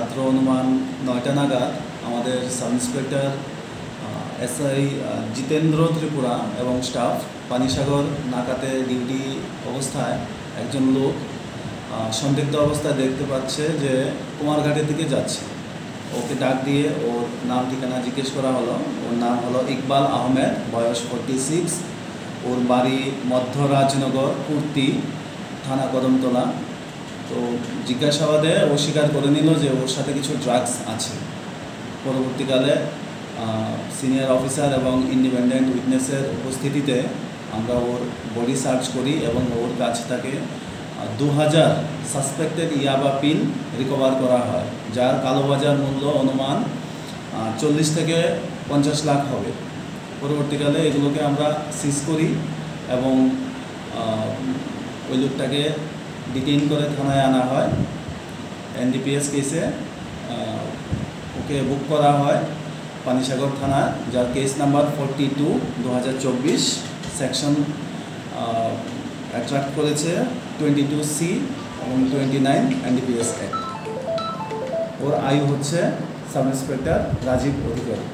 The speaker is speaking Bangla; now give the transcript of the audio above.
রাত্র অনুমান 9টা নাগাদ আমাদের sub inspector SI Jitendra Tripura এবং স্টাফ পানিসাগর নাকাতে ডিউটি অবস্থায় একজন লোক সন্দিগ্ধ অবস্থায় দেখতে পাচ্ছে যে কুমারঘাটের দিকে যাচ্ছে। ওকে ডাক দিয়ে ওর নাম ঠিকানা জিজ্ঞেস করা হলো। ওর নাম হলো ইকবাল আহমেদ, বয়স 46, ওর বাড়ি মধ্য রাজনগর, কুর্তি থানা কদমতলা। তো জিজ্ঞাসাবাদে ও স্বীকার করে নিল যে ওর সাথে কিছু ড্রাগস আছে। পরবর্তীকালে সিনিয়র অফিসার এবং ইন্ডিপেন্ডেন্ট উইটনেসের উপস্থিতিতে আমরা ওর বডি সার্চ করি এবং ওর কাছ থেকে 2000 সাসপেক্টেড ইয়াবা পিল রিকভার করা হয়, যার কালোবাজার মূল্য অনুমান 40 থেকে 50 লাখ হবে। পরবর্তীকালে এগুলোকে আমরা সিজ করি এবং ওই লোকটাকে ডিটেইন করে থানায় আনা হয়। এনডিপিএস কেসে ওকে বুক করা হয় পানিসাগর থানা, যার কেস নাম্বার 42 2024, সেকশন অ্যাট্রাক্ট করেছে 22C এবং 29 এনডিপিএস অ্যাক্ট। ওর আয়ু হচ্ছে সাব ইন্সপেক্টর রাজীব অধিকারী।